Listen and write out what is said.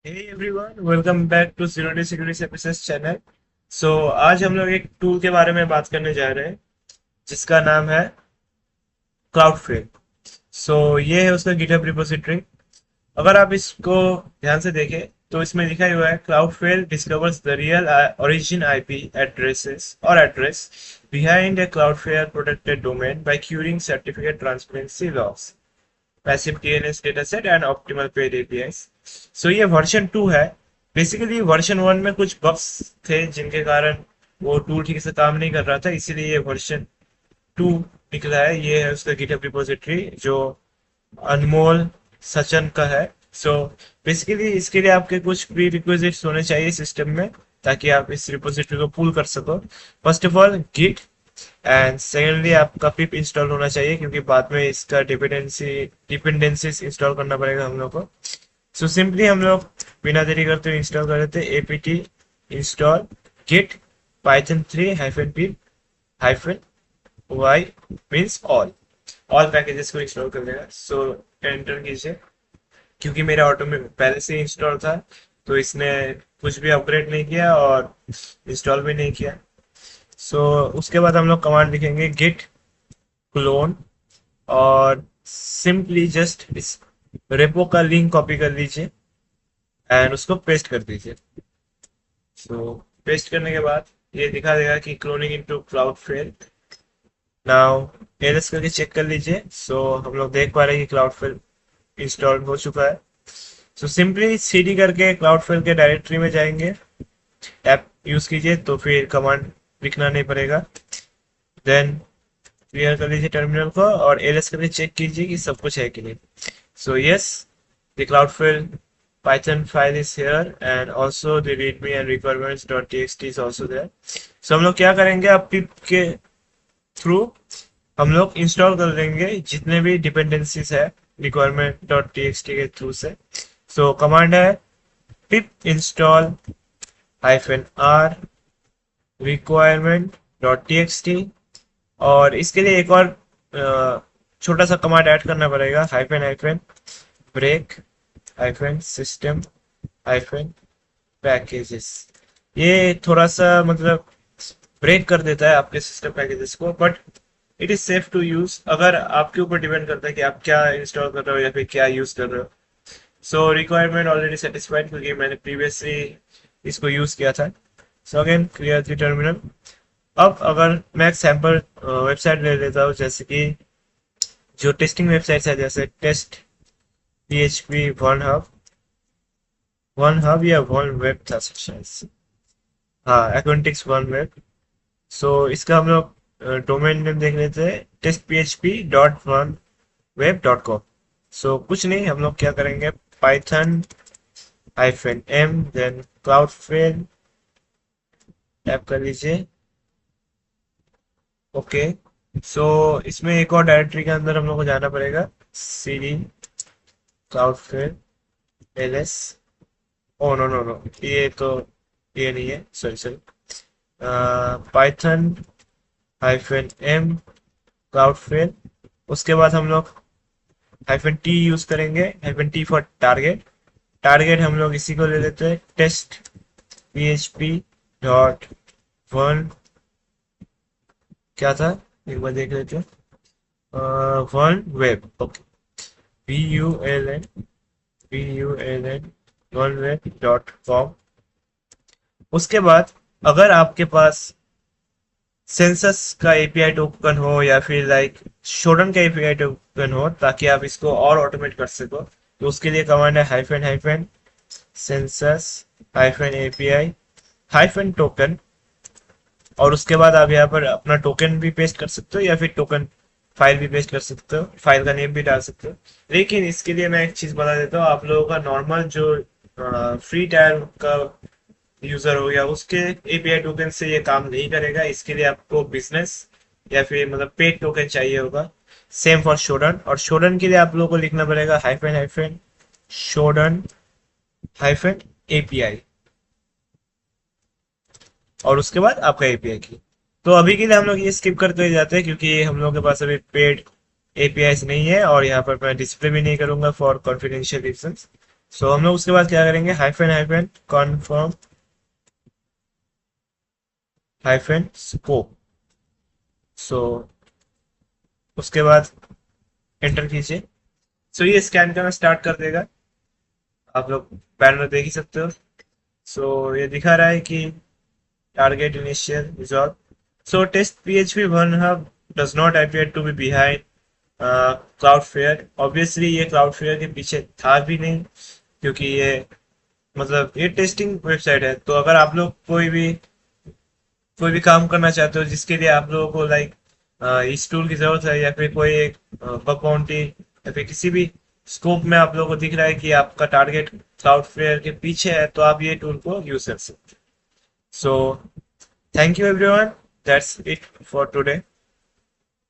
Hey everyone, welcome back to Zero Day Security Services channel. आज हम लोग एक टूल के बारे में बात करने जा रहे हैं जिसका नाम है क्लाउडफ्रेम। ये है उसका गिटहब रिपोजिटरी। अगर आप इसको ध्यान से देखें तो इसमें लिखा हुआ है Cloudflare discovers the real origin IP addresses और address behind a Cloudflare protected domain by querying certificate transparency logs, passive DNS dataset and optimal paid APIs. ये वर्जन 2 है। बेसिकली वर्जन 1 में कुछ बग्स थे जिनके कारण वो टूल ठीक से काम नहीं कर रहा था, इसीलिए ये वर्जन 2 निकला है। ये है उसका गिटहब रिपोजिटरी जो अनमोल सचन का है। बेसिकली इसके लिए आपके कुछ प्री रिक्विजिट्स होने चाहिए सिस्टम में ताकि आप इस रिपोजिटरी को पुल कर सको। First of all git, and secondly आपका पिप इंस्टॉल होना चाहिए क्योंकि बाद में इसका डिपेंडेंसीज इंस्टॉल करना पड़ेगा हम लोग को। सिंपली हम लोग बिना देरी करते हुए इंस्टॉल कर देते APT install git python 3 hyphen pip hyphen Y means all packages को इंस्टॉल कर देगा। एंटर कीजिए। क्योंकि मेरा ऑटो में पहले से इंस्टॉल था तो इसने कुछ भी अपग्रेड नहीं किया और इंस्टॉल भी नहीं किया। उसके बाद हम लोग कमांड लिखेंगे गिट क्लोन, और सिंपली जस्ट इस रेपो का लिंक कॉपी कर लीजिए एंड उसको पेस्ट कर दीजिए। पेस्ट करने के बाद ये दिखा देगा कि cloning into cloud fail. Now LS करके चेक कर लीजिए। हम लोग देख पा रहे हैं कि क्लाउड फेल इंस्टॉल हो चुका है। सिंपली सीडी करके क्लाउड फेल के डायरेक्टरी में जाएंगे, ऐप यूज कीजिए तो फिर कमांड लिखना नहीं पड़ेगा। देन क्लियर कर लीजिए टर्मिनल को और एलएस करके चेक कीजिए कि सब कुछ है कि नहीं। Yes, the Cloudflare python file is here and also the readme and requirements.txt is also there। हम लोग क्या करेंगे, अब पिप के थ्रू हम लोग इंस्टॉल कर लेंगे जितने भी डिपेंडेंसीज है requirement.txt के थ्रू से। कमांड है pip install -r requirement.txt, और इसके लिए एक और छोटा सा कमांड ऐड करना पड़ेगा, hyphen hyphen break hyphen system hyphen packages. ये थोड़ा सा मतलब ब्रेक कर देता है आपके सिस्टम पैकेजेस को, but it is safe to use. अगर आपके ऊपर डिपेंड करता है कि आप क्या इंस्टॉल कर रहे हो या फिर क्या यूज कर रहे हो। रिक्वायरमेंट ऑलरेडी सेटिस्फाइड क्योंकि मैंने प्रीवियसली इसको यूज किया था। Again clear the terminal. अब अगर मैं एक सैम्पल वेबसाइट ले लेता हूँ, जैसे कि जो टेस्टिंग वेबसाइट है जैसे टेस्ट PHP वन हब या वन वेब था शायद, हाँ एक्वेंटिक्स वन वेब। इसका हम लोग डोमेन नेम देख लेते हैं, testphp.1web.com। कुछ नहीं, हम लोग क्या करेंगे, पाइथन -m देन क्लाउडफ्रेम टाइप कर लीजिए। ओके, इसमें एक और डायरेक्टरी के अंदर हम लोग को जाना पड़ेगा, cd cloudframe ls। Oh no no no, ये नहीं है, सॉरी पाइथन -m क्लाउडफ्रेम। उसके बाद हम लोग -t यूज करेंगे, -t फॉर टारगेट। टारगेट हम लोग इसी को ले लेते हैं, टेस्ट php.1 क्या था एक बार देख लेते हैं, one web. Okay, vuln oneweb.com। उसके बाद अगर आपके पास सेंसस का एपीआई टोकन हो या फिर लाइक शोडन का एपीआई टोकन हो ताकि आप इसको और ऑटोमेट कर सको, तो उसके लिए कमांड है hyphen hyphen census hyphen API hyphen token, और उसके बाद आप यहाँ पर अपना टोकन भी पेस्ट कर सकते हो या फिर टोकन फाइल भी पेस्ट कर सकते हो, फाइल का नेम भी डाल सकते हो। लेकिन इसके लिए मैं एक चीज बता देता हूँ, आप लोगों का नॉर्मल जो फ्री टायर का यूजर हो गया उसके एपीआई टोकन से ये काम नहीं करेगा। इसके लिए आपको बिजनेस या फिर मतलब पेड टोकन चाहिए होगा। सेम फॉर शोडन, और शोडन के लिए आप लोगों को लिखना पड़ेगा हाइफन हाइफन शोडन हाइफन एपीआई, और उसके बाद आपका एपीआई की। तो अभी के लिए हम लोग ये स्किप करते जाते हैं क्योंकि हम लोगों के पास अभी पेड एपीआई नहीं है और यहाँ पर मैं डिस्प्ले भी नहीं करूंगा फॉर कॉन्फिडेंशियल रीजंस। सो हम लोग उसके बाद क्या करेंगे, hyphen hyphen confirm hyphen scope. So उसके बाद एंटर कीजिए। सो ये स्कैन करना स्टार्ट कर देगा, आप लोग पैनल में देख ही सकते हो। सो ये दिखा रहा है कि target initial resolve. So test PHP one hub does not appear to be behind Cloudflare. Obviously ये क्लाउड फेयर के पीछे था भी नहीं, क्योंकि ये मतलब ये टेस्टिंग वेबसाइट है। तो अगर आप लोग कोई भी काम करना चाहते हो जिसके लिए आप लोगों को लाइक इस टूल की जरूरत है, या फिर कोई एक बग बाउंटी, या फिर किसी भी स्कोप में आप लोगों को दिख रहा है कि आपका टारगेट क्लाउड फेयर के पीछे है, तो आप ये टूल को यूज कर सकते हैं। So thank you everyone, that's it for today.